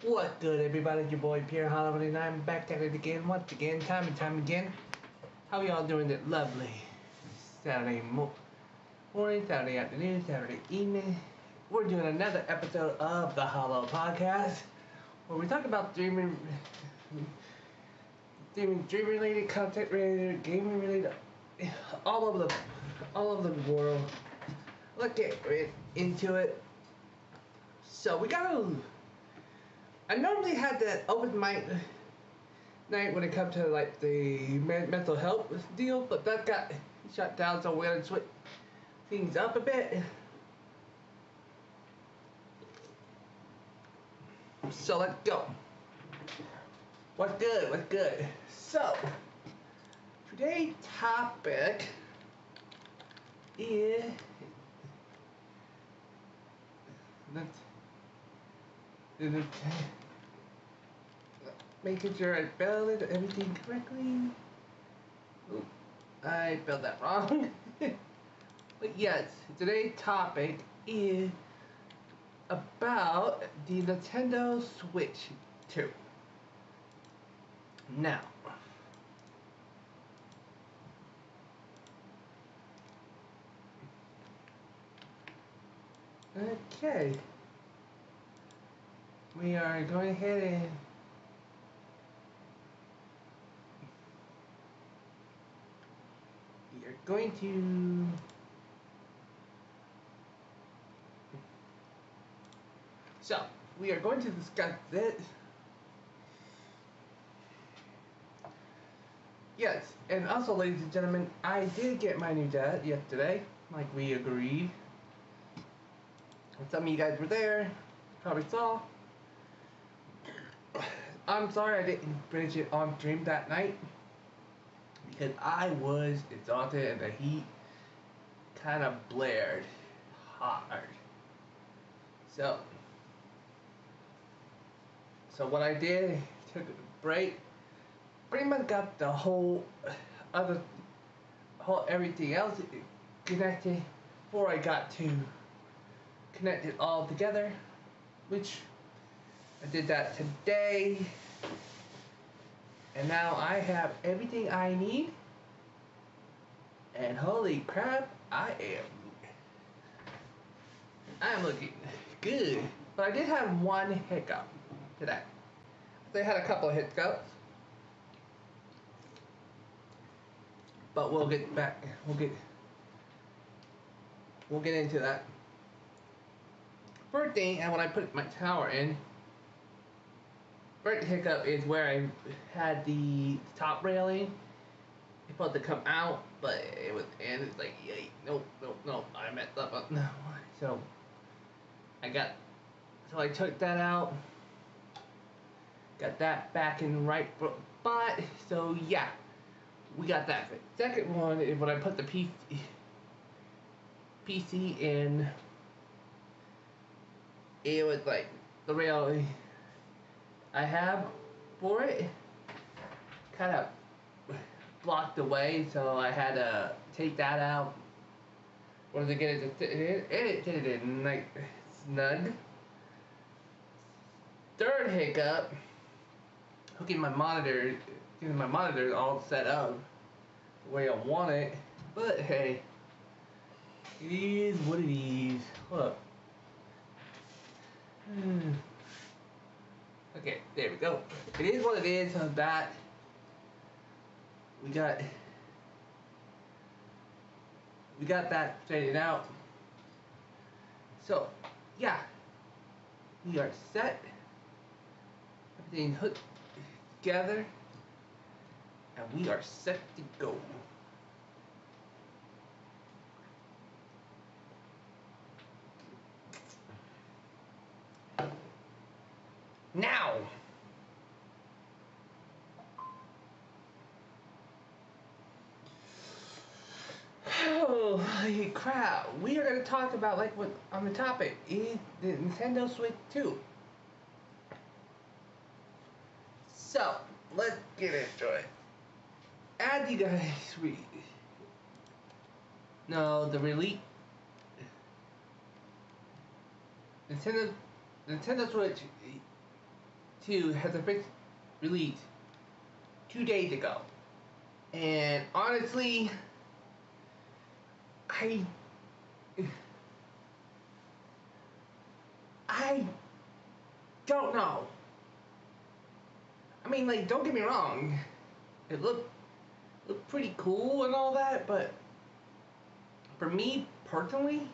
What good, everybody? It's your boy Pierre Holloway, and I'm back at it again, once again, time and time again. How y'all doing that lovely Saturday morning, Saturday afternoon, Saturday evening? We're doing another episode of the Hollow Podcast, where we talk about dreaming related, content related, gaming related, all over the world. Let's get right into it. So we got I normally had that open mic night when it comes to like the mental health deal, but that got shut down, so we're gonna switch things up a bit. So let's go. What's good? What's good? So today's topic is making sure I spelled everything correctly. Oop, I spelled that wrong. But yes, today's topic is about the Nintendo Switch 2. Now, okay, we are going ahead and we are going to we are going to discuss this. Yes, and also, ladies and gentlemen, I did get my new dad yesterday, like we agreed. And some of you guys were there, probably saw. I'm sorry I didn't finish it on stream that night, because I was exhausted and the heat kind of blared hard. So what I did, took a break, pretty much got the whole everything else connected before I got to connect it all together, which I did that today, and now I have everything I need, and holy crap, I'm looking good. But I did have one hiccup today. They had a couple of hiccups, but we'll get into that. First thing, and when I put my tower in, first hiccup is where I had the top railing. It's supposed to come out, but it was, and it's like, yay, nope, I messed up, no. So I took that out, got that back in the right spot, so yeah, we got that. Second one is when I put the PC in, it was like the rail I have for it kind of blocked away, so I had to take that out. Once again, it did it in like snug. Third hiccup, getting my monitor all set up the way I want it, but hey, it is what it is. Hold up. Okay, there we go. It is what it is. So that we got that straightened out. So yeah, we are set. Everything hooked together, and we are set to go. Now, holy crap, we are going to talk about, like, what on the topic is the Nintendo Switch 2. So, let's get into it. As you guys read, no, the release, Nintendo Switch 2 has been released 2 days ago. And honestly, I I don't know. I mean, like, don't get me wrong, it looked pretty cool and all that, but for me personally,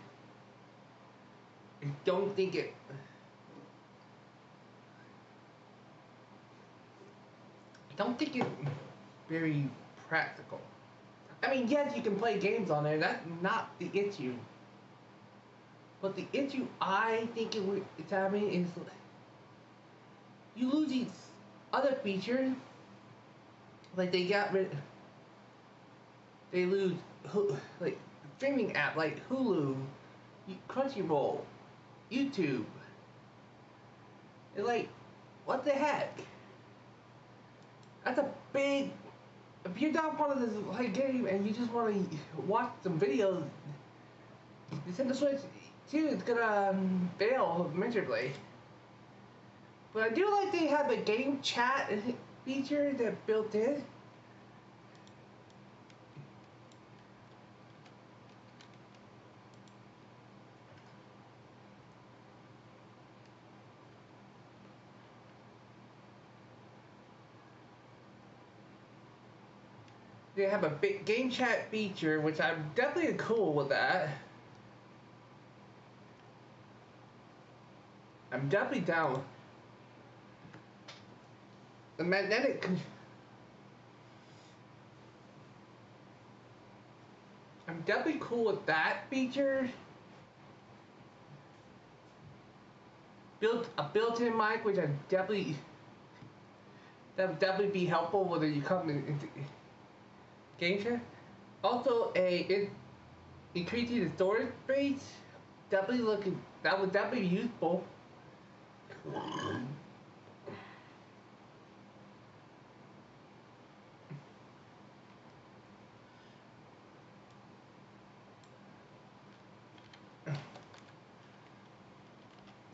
I don't think it. I don't think it's very practical. I mean, yes, you can play games on there. That's not the issue. But the issue I think it's having is you lose these other features. Like they got rid. They lose like streaming app like Hulu, Crunchyroll, YouTube. It's like, what the heck? That's a big. If you're not part of this like game and you just want to watch some videos, Nintendo Switch 2 is gonna fail miserably. But I do like they have a game chat feature that built in. They have a big game chat feature, which I'm definitely cool with that. I'm definitely down. The magnetic. I'm definitely cool with that feature. A built-in mic, which that would definitely be helpful whether you come into game chat. Also, increasing the storage space. That would definitely be useful.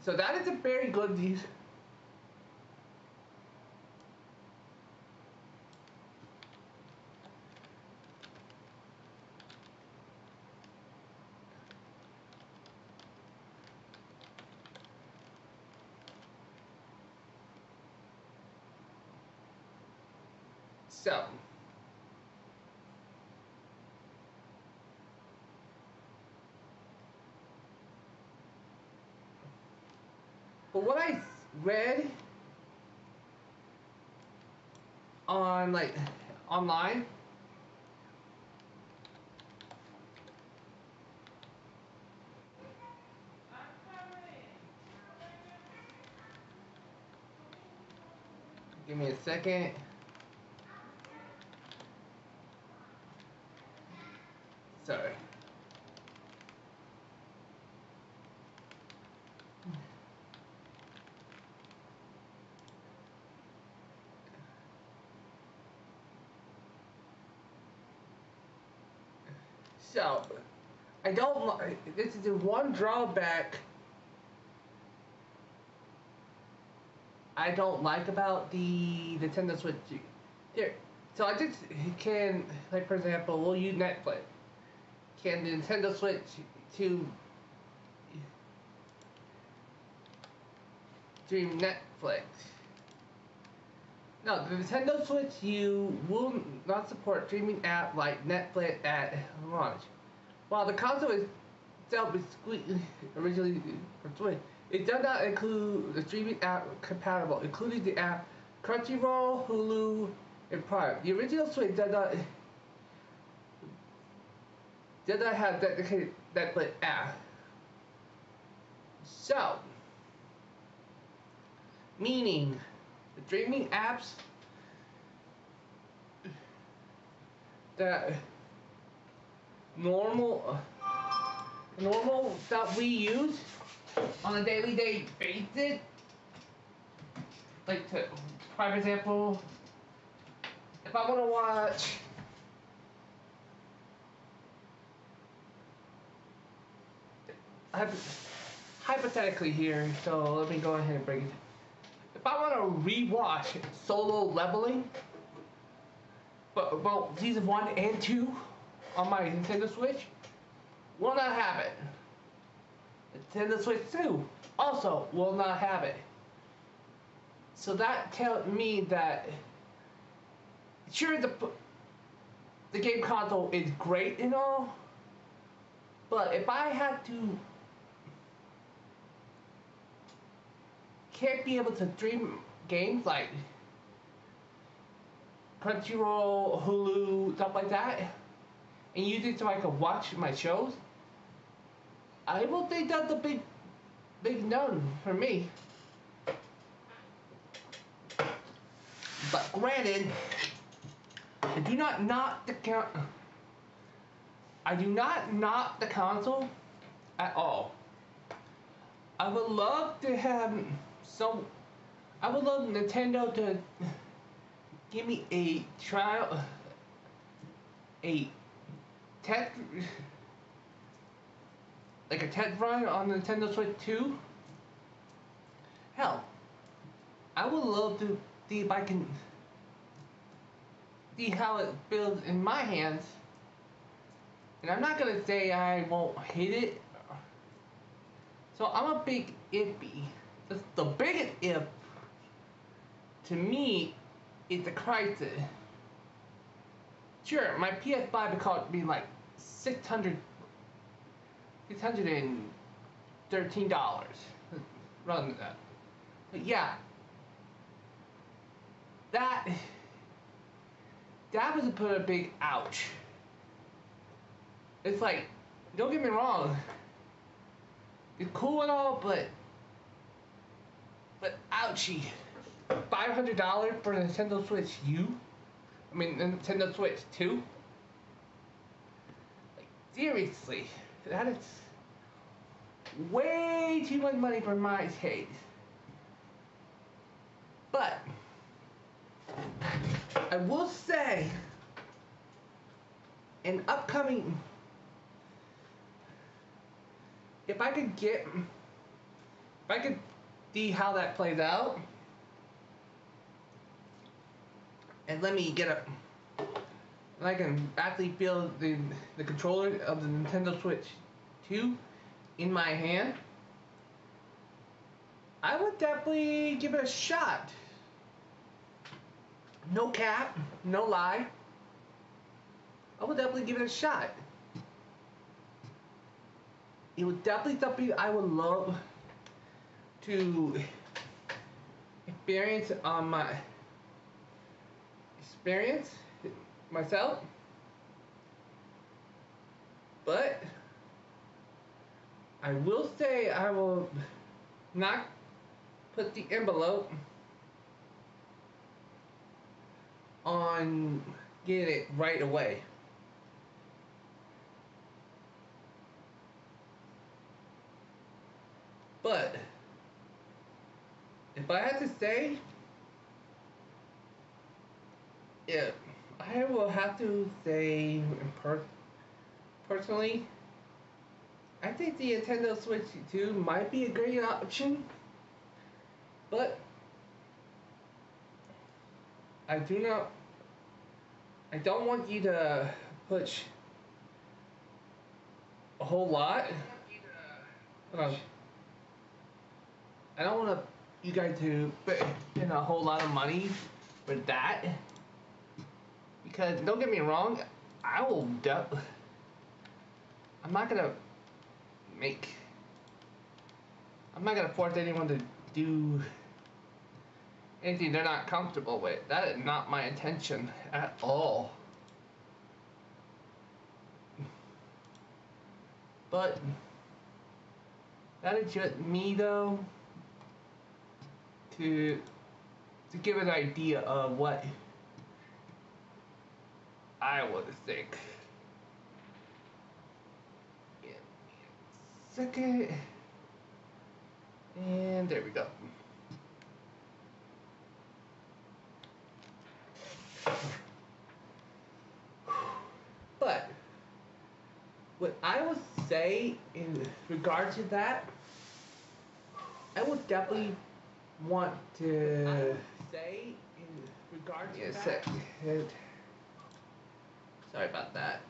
So that is a very good use. So, but what I read on like online, give me a second. Sorry. So, I don't. This is the one drawback I don't like about the Nintendo Switch. Here, so I just can, like for example, we'll use Netflix. Can the Nintendo Switch to stream Netflix? No, the Nintendo Switch you will not support streaming app like Netflix at launch. While the console itself is originally for Switch, it does not include the streaming app compatible, including the app Crunchyroll, Hulu, and Prime. The original Switch does not have dedicated Netflix app. So, meaning the streaming apps that normal that we use on a daily basis, like to, for example, if I want to watch hypothetically here, so let me go ahead and bring it. If if I want to rewatch Solo Leveling, but well, season 1 and 2 on my Nintendo Switch, will not have it. Nintendo Switch 2 also will not have it. So that tells me that sure the game console is great and all, but if I had to can't be able to stream games like Crunchyroll, Hulu, stuff like that, and use it so I can watch my shows, I will think that's a big no for me. But granted, I do not knock the console at all. I would love to have I would love Nintendo to give me a trial, a test, like a test run on Nintendo Switch 2. Hell, I would love to see if I can see how it feels in my hands. And I'm not gonna say I won't hate it. So I'm a big iffy. The biggest if to me is the crisis. Sure, my PS5 would cost me like $613 rather than that. But yeah, that was put a big ouch. It's like, don't get me wrong, it's cool and all, but ouchie. $500 for Nintendo Switch Nintendo Switch 2? Like, seriously, that is way too much money for my taste. But I will say, an upcoming, if I could see how that plays out, and let me get and I can actually feel the controller of the Nintendo Switch 2 in my hand, I would definitely give it a shot. No cap, no lie. I would definitely give it a shot. It would definitely something I would love to experience on my myself. But I will say I will not put the envelope on getting it right away. But if I had to say, yeah, I will have to say personally, I think the Nintendo Switch 2 might be a great option, but I don't want you to push a whole lot. I don't want you guys to put in a whole lot of money for that. Because don't get me wrong, I'm not gonna force anyone to do anything they're not comfortable with. That is not my intention at all. But that is just me though, to give an idea of what I would think. Give me a second. And there we go. But what I would say in regard to that, I would definitely want to say in regards to that. Sorry about that.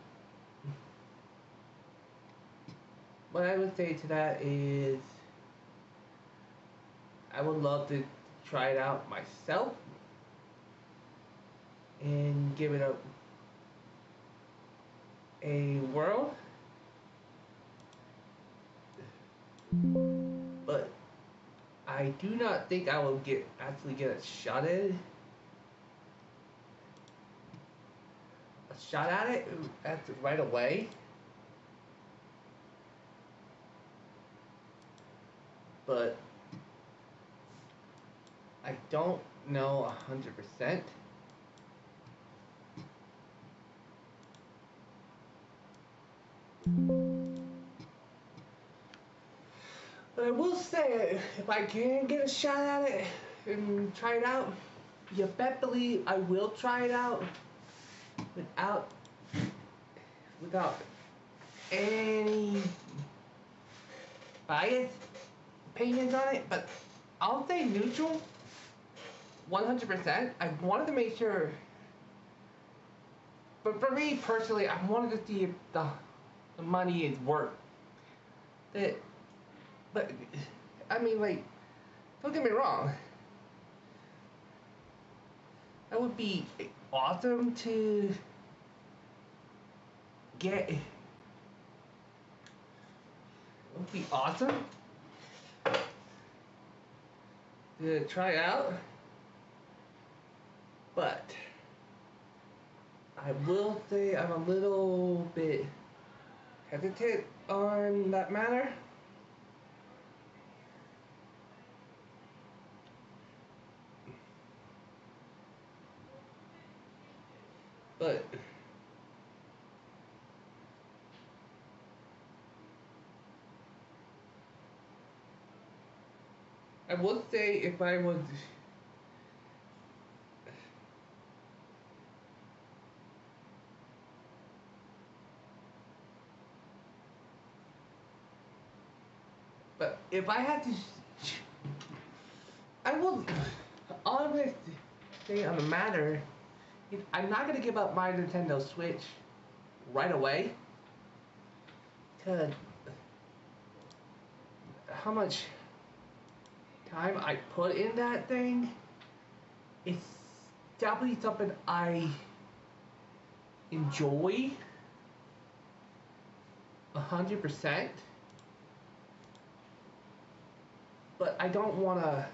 What I would say to that is I would love to try it out myself and give it a whirl. But I do not think I will actually get a shot at it. Right away. But I don't know 100%. But I will say, if I can get a shot at it and try it out, you bet believe I will try it out without any bias opinions on it. But I'll say neutral, 100%. I wanted to make sure. But for me personally, I wanted to see if the money is worth it. But I mean, like, don't get me wrong. That would be awesome to get. It would be awesome to try out. But I will say I'm a little bit hesitant on that matter. But I would say if I was but if I had to I will honestly say on the matter, I'm not gonna give up my Nintendo Switch right away. Cause how much time I put in that thing, it's definitely something I enjoy 100%. But I don't wanna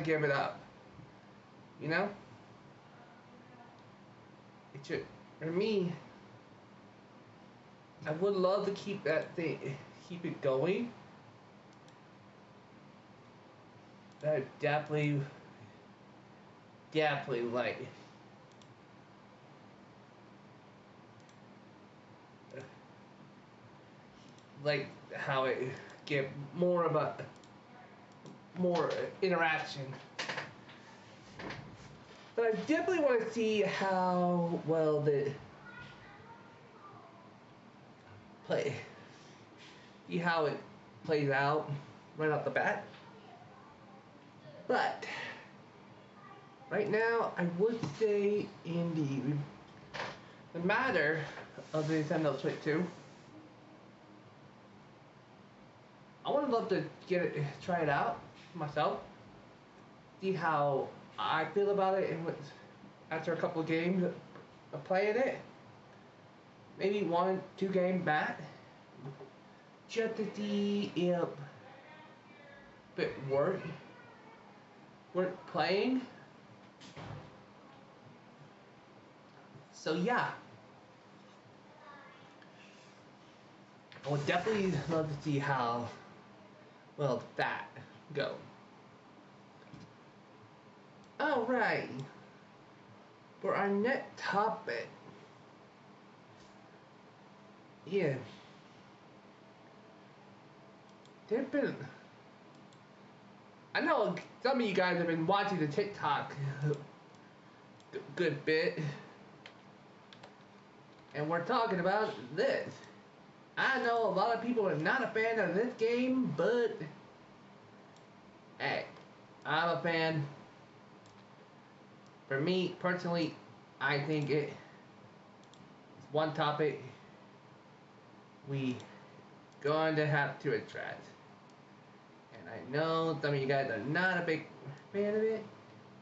give it up, you know? It should, for me, I would love to keep it going. I definitely like how it get more interaction. But I definitely want to see how well the see how it plays out right off the bat. But right now, I would say in the matter of the Nintendo Switch 2, I would love to try it out myself, see how I feel about it, and after a couple of games of playing it, maybe 1-2 games back, just to see if it worth playing. So yeah, I would definitely love to see how well that go. All right, for our next topic, yeah, I know some of you guys have been watching the TikTok a good bit, and we're talking about this I know a lot of people are not a fan of this game, but hey, I'm a fan. For me personally, I think it's one topic we going to have to address. And I know some of you guys are not a big fan of it,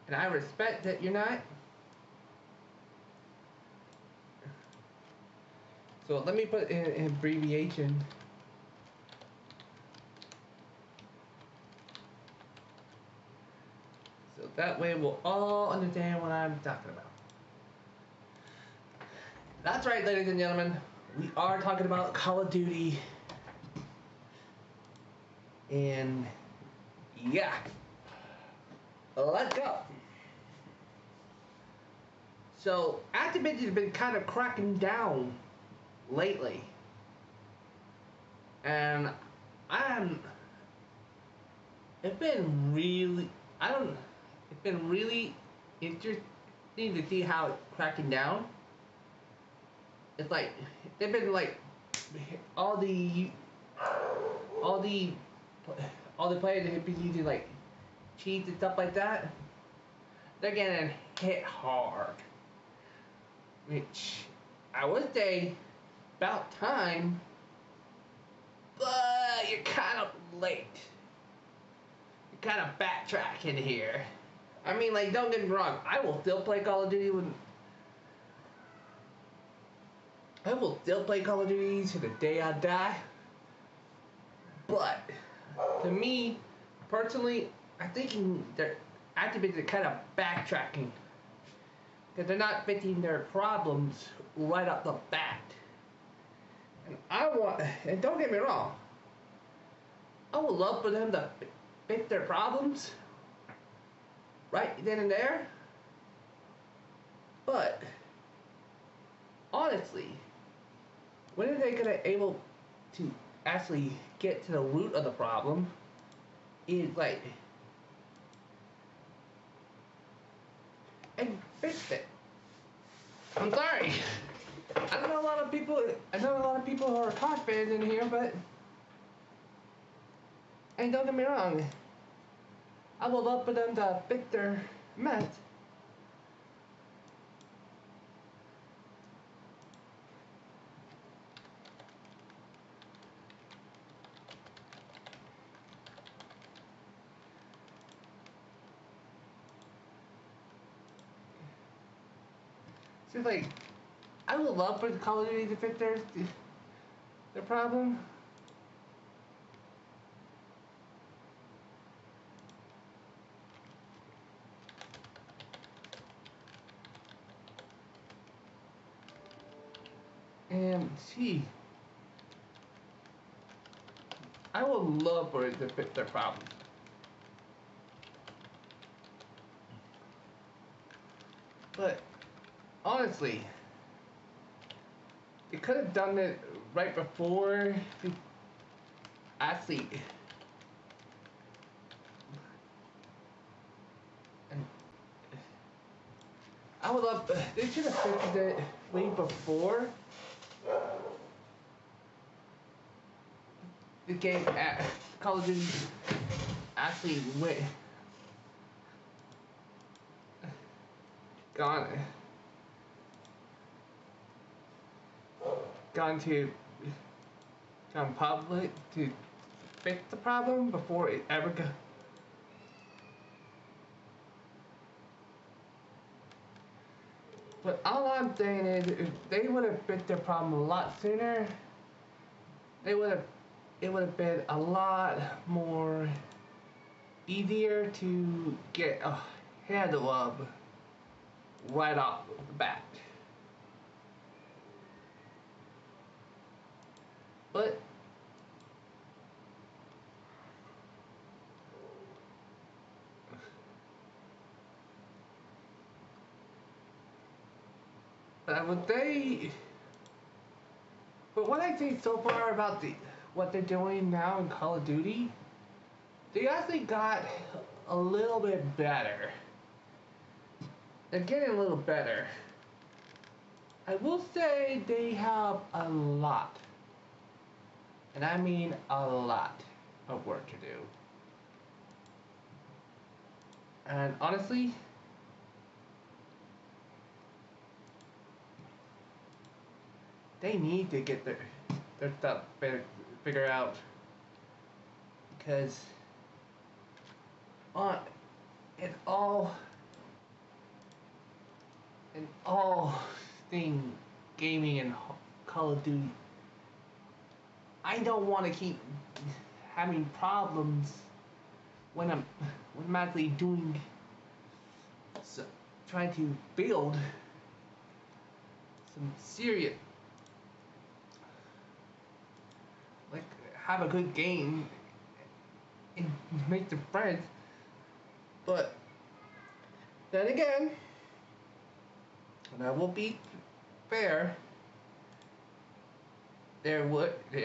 and I respect that you're not. So let me put in an abbreviation. So that way we'll all understand what I'm talking about. That's right, ladies and gentlemen. We are talking about Call of Duty. And yeah. Let's go. So Activision has been kind of cracking down lately. And it's been really it's been really interesting to see how it's cracking down. It's like they've been like all the players that have been using like cheats and stuff like that, they're getting hit hard. Which I would say about time, but you're kind of late. You're kind of backtracking here. I mean, like, don't get me wrong, I will still play Call of Duty to the day I die. But to me, personally, I think they're Activision kind of backtracking because they're not fixing their problems right off the bat. And don't get me wrong, I would love for them to fix their problems right then and there. But honestly, when are they gonna able to actually get to the root of the problem? Is like and fix it. I'm sorry. I know a lot of people who are COD fans in here, but and don't get me wrong, I would love for them to fix their mess. It's like I would love for the Call of Duty to fix their problem. And gee, I would love for it to fix their problem. But honestly, it could have done it right before the actually. And I would love. They should have fixed it way before the game at Call of Duty actually gone public to fix the problem before it ever got. But all I'm saying is, if they would have fixed their problem a lot sooner, it would have been a lot more easier to get a handle of right off the bat. But what what I think so far about what they're doing now in Call of Duty, they actually got a little bit better. They're getting a little better. I will say they have a lot And I mean a lot of work to do. And honestly, they need to get their stuff figured out because on in all thing gaming and Call of Duty, I don't want to keep having problems when I'm actually doing trying to build some serious like have a good game and make the friends. But then again, and I will be fair, there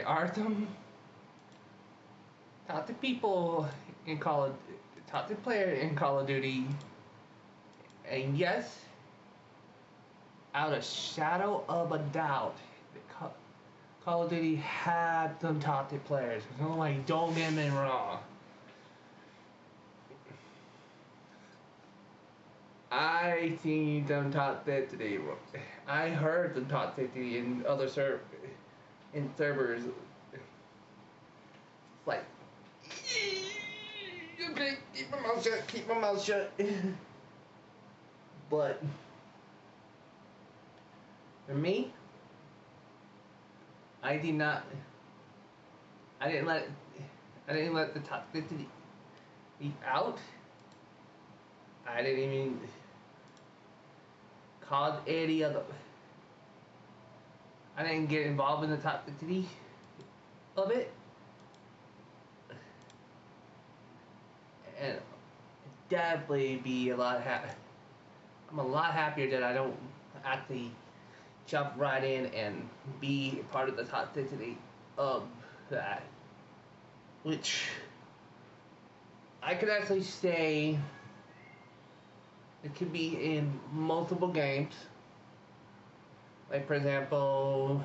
are some toxic people in toxic player in Call of Duty, and yes, out of shadow of a doubt, Call of Duty had some toxic players. So like, don't get me wrong. I seen them toxicity. I heard them toxicity in other servers. It's like, okay, keep my mouth shut. Keep my mouth shut. But for me, I did not. I didn't let the toxicity be out. I didn't even cause any other. I didn't get involved in the toxicity of it, and definitely be a lot I'm a lot happier that I don't actually jump right in and be part of the toxicity of that, which I could actually say it could be in multiple games. Like, for example,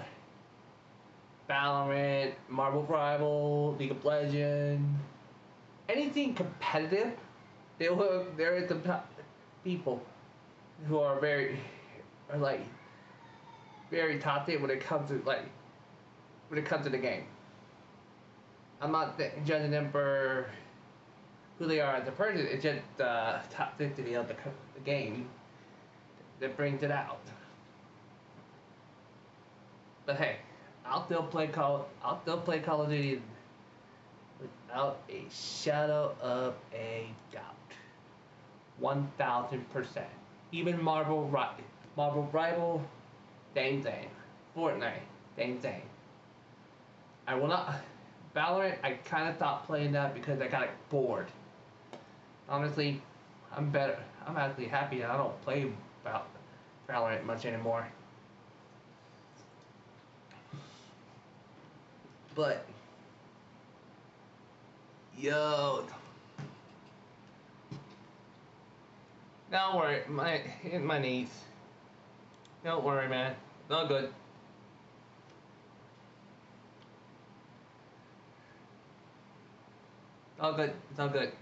Valorant, Marvel Rival, League of Legends, anything competitive. There is some people who are very toxic when it comes to the game. I'm not judging them for who they are as a person. It's just the toxicity of the game that brings it out. But hey, I'll still play Call of Duty without a shadow of a doubt. 1000%. Even Marvel Rival, same thing. Fortnite, same thing. I will not. Valorant, I kind of stopped playing that because I got bored. Honestly, I'm actually happy that I don't play Valorant much anymore. But yo, don't worry, my knees. Don't worry, man. It's all good. It's all good. It's all good.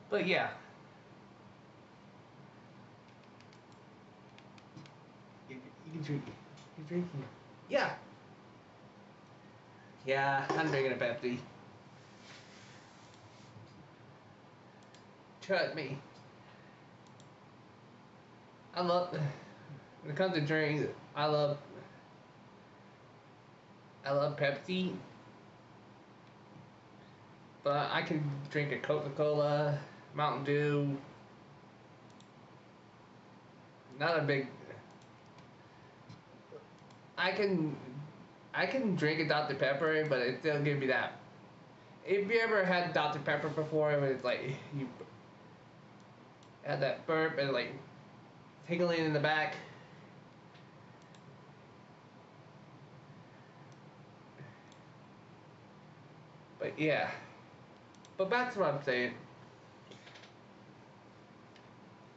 But yeah. You can drink. You're drinking. Yeah. Yeah, I'm drinking a Pepsi. Trust me. When it comes to drinks, I love Pepsi. But I can drink a Coca-Cola, Mountain Dew. Not a big. I can drink a Dr. Pepper, but it still gives me that. If you ever had Dr. Pepper before, it was like you had that burp and like tingling in the back. But yeah. But back to what I'm saying.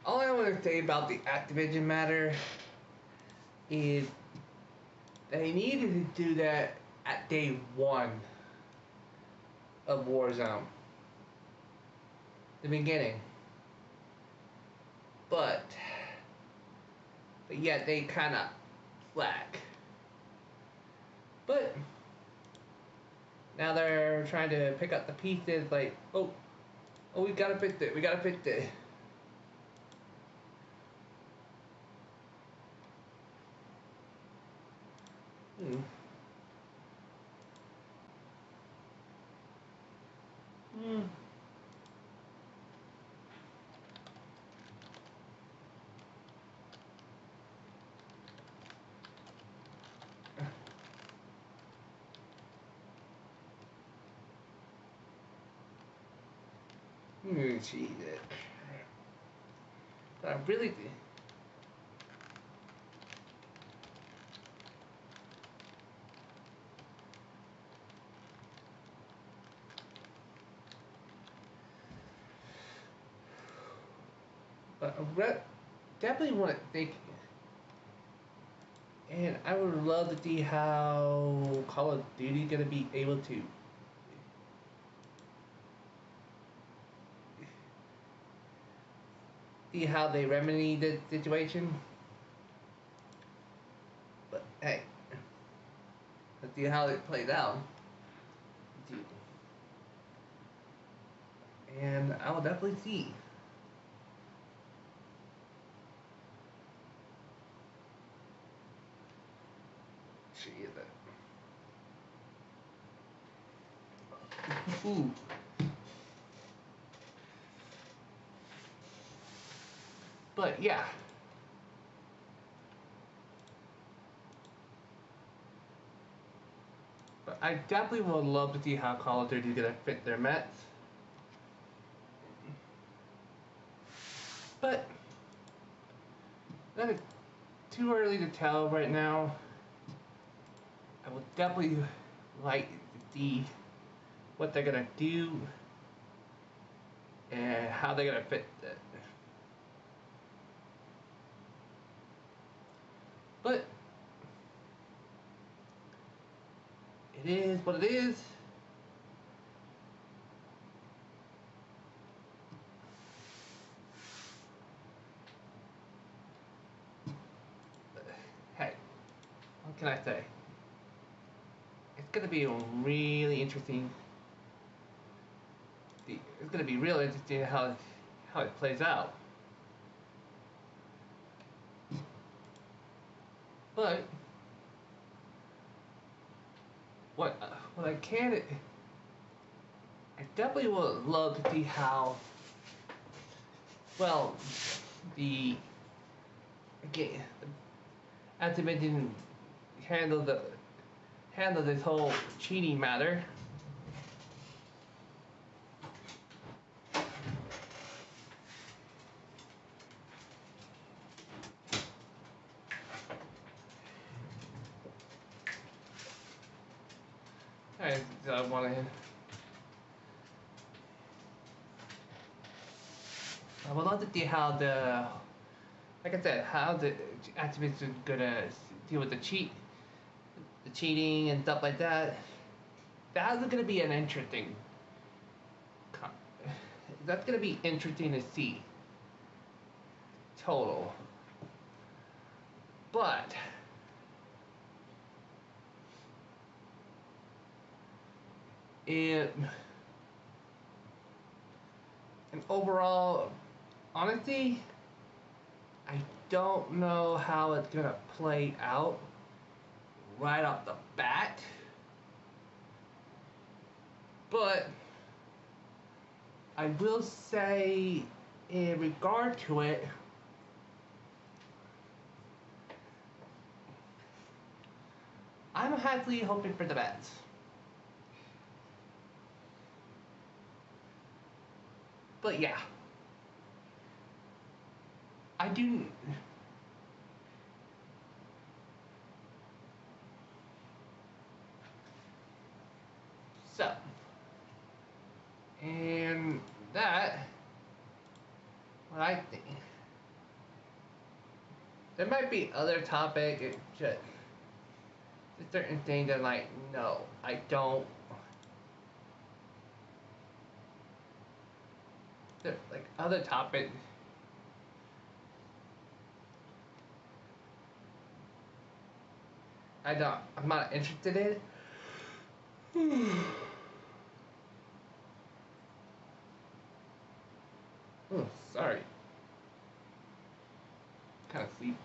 All I want to say about the Activision matter is they needed to do that at day one of Warzone, the beginning. But yet they kind of slack. But now they're trying to pick up the pieces. Like, oh, we gotta fix it. We gotta fix it. Hmm. Hmm. Cheat it. I really did. But I definitely want to think, and I would love to see how Call of Duty gonna be able to see how they remedy the situation. But hey, let's see how it plays out. And I will definitely see. Ooh. But yeah. But I definitely would love to see how Call of Duty is gonna fit their Mets. But that is too early to tell right now. I would definitely like to see what they're gonna do and how they're gonna fit it. But it is what it is. Hey, what can I say? It's gonna be really interesting. It's gonna be real interesting how it plays out. But what I can, I definitely would love to see how well the again as I mentioned handle this whole cheating matter. I want to. I would love to see how like I said, how the activists are gonna deal with the cheating and stuff like that. That's gonna be an interesting. That's gonna be interesting to see. Total. But it and overall, honestly, I don't know how it's gonna play out right off the bat. But I will say, in regard to it, I'm happily hoping for the best. But yeah, I do. So, and that, what I think, there might be other topic. It just certain things that like no, I don't. There, like other topics. I'm not interested in. Oh, sorry. Kind of sleep.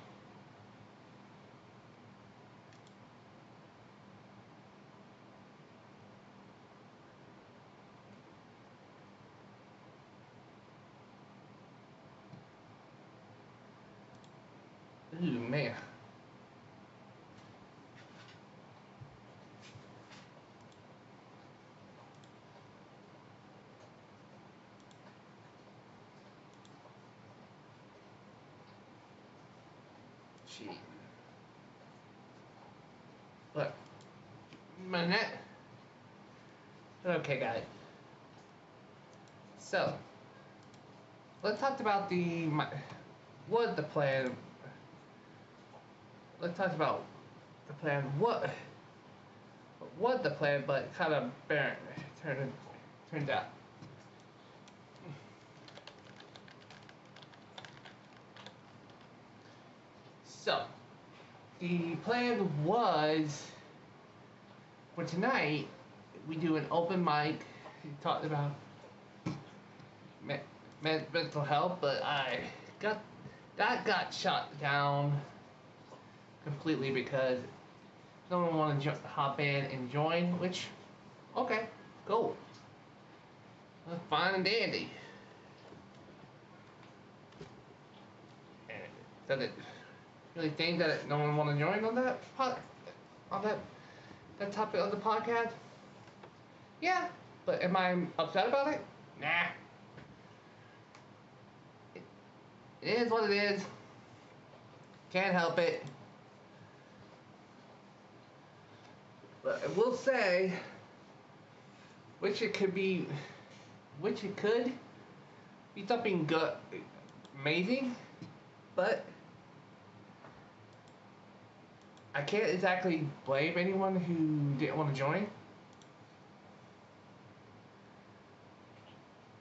Ooh, man. Gee. Look. Minute. Okay, guys. So, let's talk about what the plan. Let's talk about the plan. What the plan, but kind of barren turned out. So, the plan was for tonight we do an open mic. We talked about mental health, but that got shut down completely because no one wanted to hop in and join. Which, okay, go. That's fine and dandy. And does it really think that no one want to join on that that topic of the podcast? Yeah, but am I upset about it? Nah. It is what it is. Can't help it. But I will say, which it could be something good, amazing, but I can't exactly blame anyone who didn't want to join.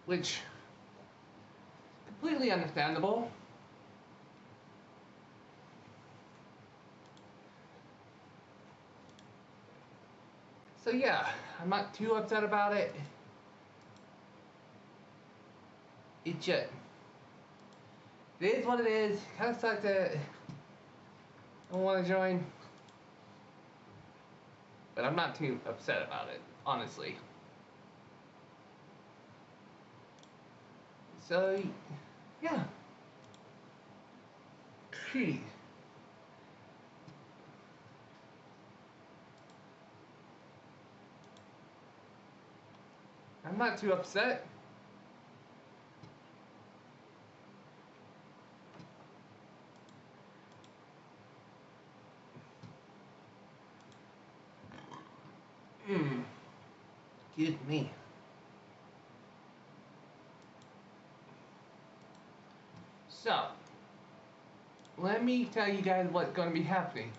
Which, completely understandable. So yeah, I'm not too upset about it. It just, it is what it is. Kind of sucks that I don't want to join. But I'm not too upset about it, honestly. So, yeah. Gee. I'm not too upset. Excuse me. So, let me tell you guys what's going to be happening.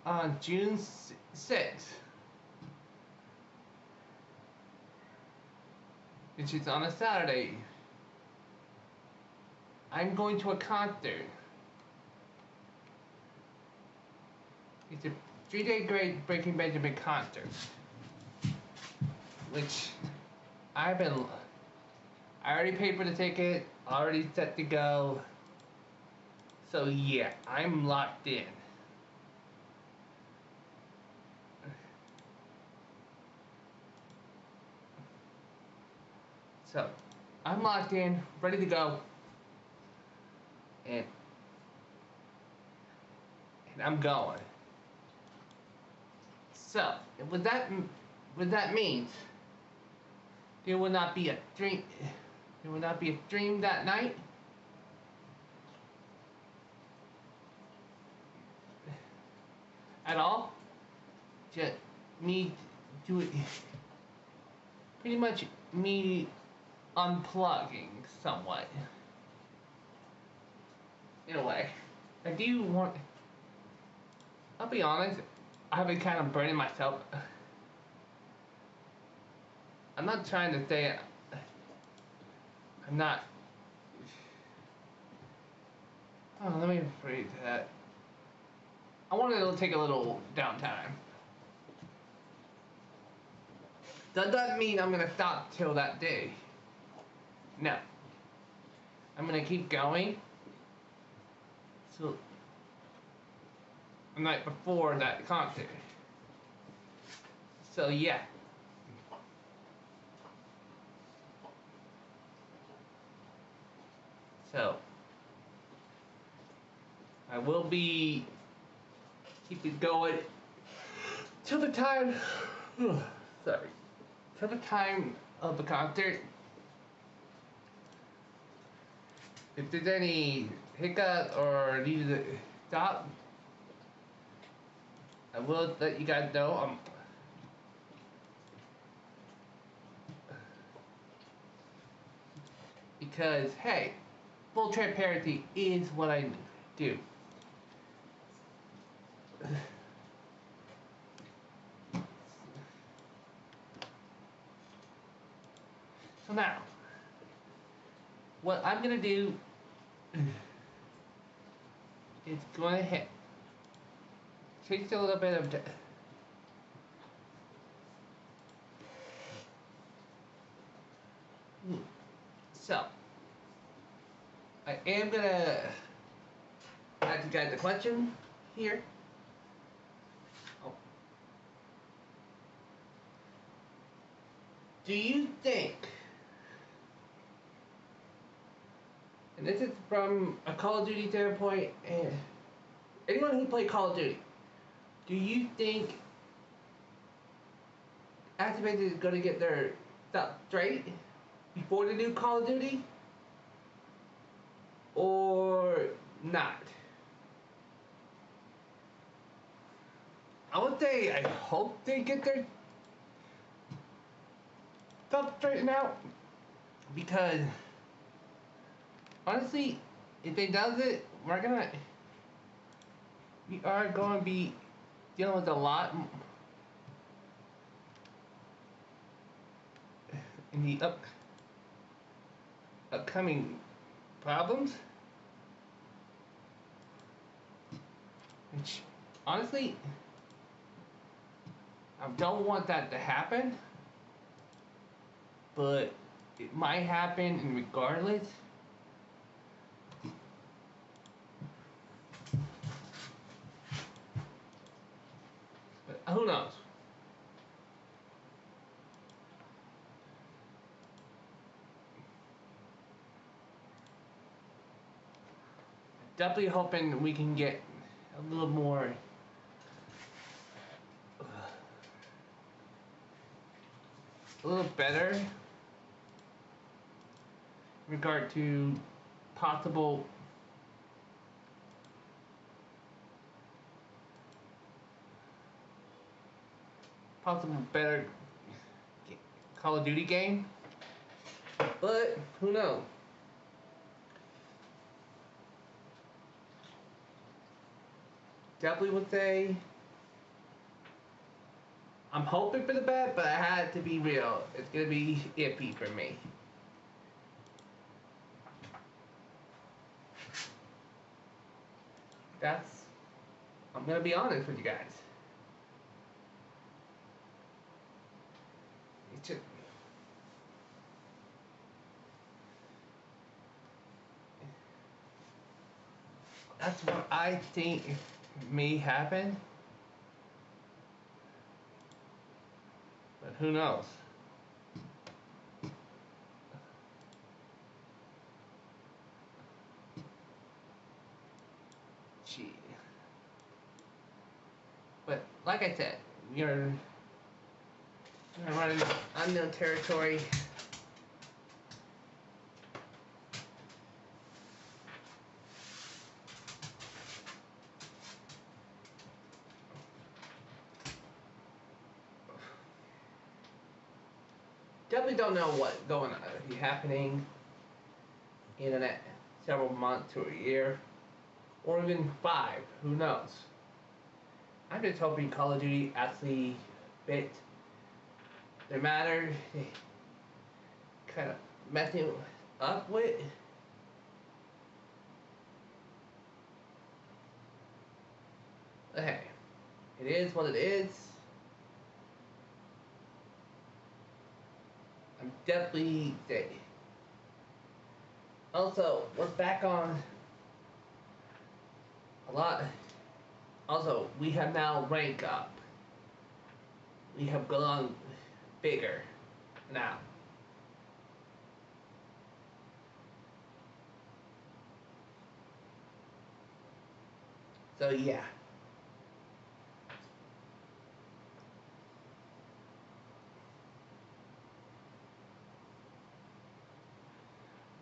On June 6th, which is on a Saturday, I'm going to a concert. It's a 3-day great Breaking Benjamin concert, which I already paid for the ticket, already set to go. So yeah, I'm locked in. So, I'm locked in, ready to go, and I'm going. So, what that means, there will not be a stream. There will not be a stream that night. At all. Just me doing, pretty much me unplugging somewhat. in a way. I do want. I'll be honest. I've been kind of burning myself. I'm not trying to say. I'm not. Oh, let me rephrase that. I wanted to take a little downtime. That doesn't mean I'm gonna stop till that day. No. I'm gonna keep going. So, the night before that concert. So, yeah. So, I will be keeping going till the time. Sorry. Till the time of the concert. If there's any hiccup or need to stop, I will let you guys know. Because, hey, full transparency is what I do. So now, what I'm gonna do is going to hit change a little bit of so I am gonna ask you guys a question here. Oh. Do you think, and this is from a Call of Duty standpoint, and anyone who played Call of Duty, do you think Activision is going to get their stuff straight before the new Call of Duty? Or not? I would say I hope they get their stuff straightened out, because honestly, if they does it, we are going to be dealing with a lot in the upcoming problems, which honestly I don't want that to happen, but it might happen and regardless. But who knows? Definitely hoping we can get a little more a little better in regard to possible better Call of Duty game, but who knows? Definitely would say I'm hoping for the best, but I had to be real. It's gonna be iffy for me. I'm gonna be honest with you guys. It's just, that's what I think may happen. But who knows? Gee. But like I said, we're running unknown territory. Definitely don't know what's going on be happening in the next several months to a year. or even 5. Who knows? I'm just hoping Call of Duty actually bit their matter, kind of messing up with. But hey, it is what it is. I'm definitely saying. Also, we're back on a lot. Also, we have now ranked up. We have gone bigger now. So yeah.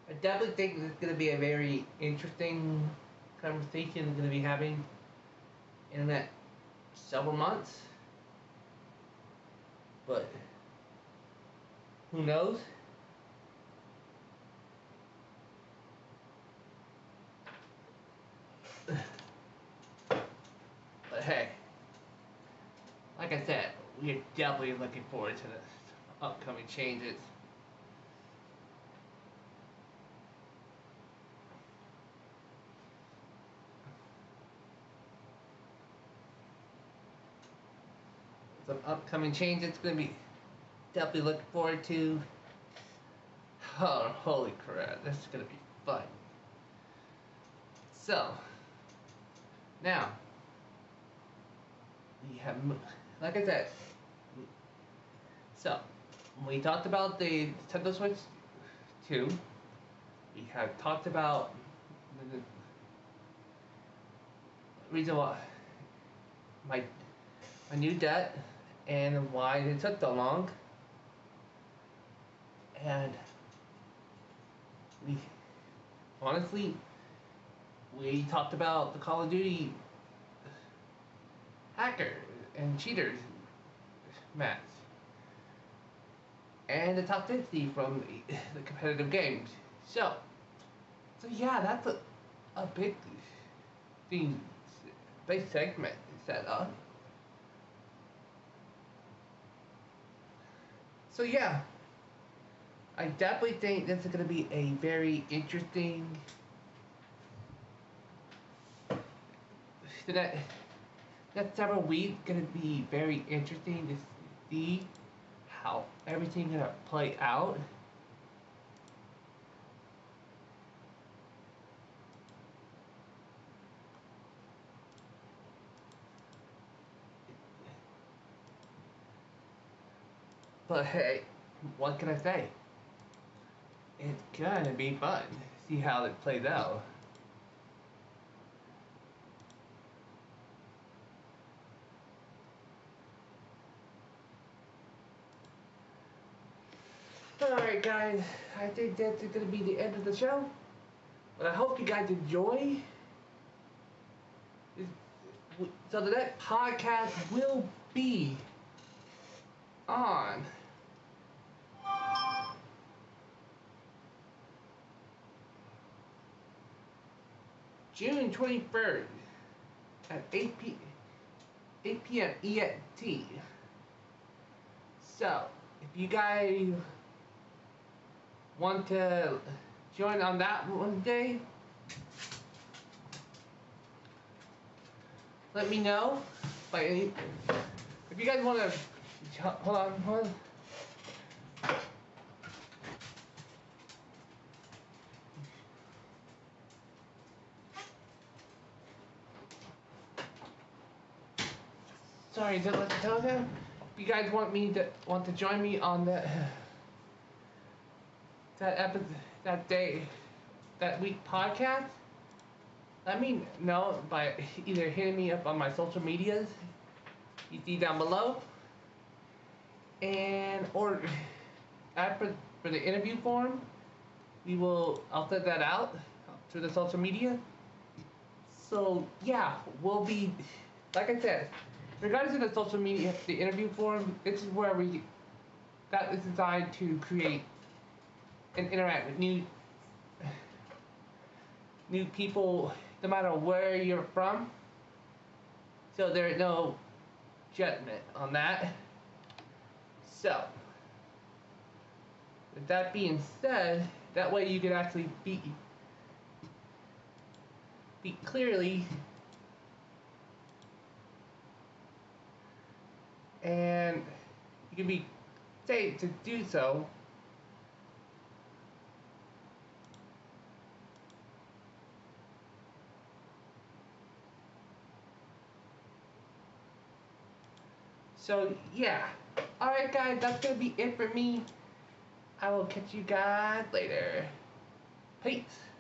I definitely think this is going to be a very interesting conversation we're going to be having in that several months. But who knows? But hey, like I said, we are definitely looking forward to the upcoming changes. Some upcoming changes going to be definitely looking forward to. Oh, holy crap, this is going to be fun. So, now, we have, like I said, so, we talked about the Nintendo Switch 2. We have talked about the reason why my new debt and why it took so long. And we honestly, we talked about the Call of Duty hacker and cheaters match and the toxicity from the competitive games. So yeah, that's a big thing, big segment set up. So yeah, I definitely think this is going to be a very interesting. So that several weeks going to be very interesting to see how everything going to play out. But hey, what can I say? It's gonna be fun. See how it plays out. Alright guys, I think that's gonna be the end of the show. But I hope you guys enjoy. So the next podcast will be on June 23rd at 8 p.m. EST. So, if you guys want to join on that one day, let me know. If you guys want to, hold on. Sorry, did I let you tell them? If you guys want to join me on that episode, that day, that week podcast, let me know by either hitting me up on my social medias, you see down below, and or for the interview form, I'll set that out through the social media. So yeah, we'll be, like I said, regardless of the social media, the interview form, this is where that is designed to create and interact with new people no matter where you're from. So there's no judgment on that. So, with that being said, that way you can actually beat clearly, and you can be safe to do so. So yeah, alright guys, that's gonna be it for me. I will catch you guys later. Peace.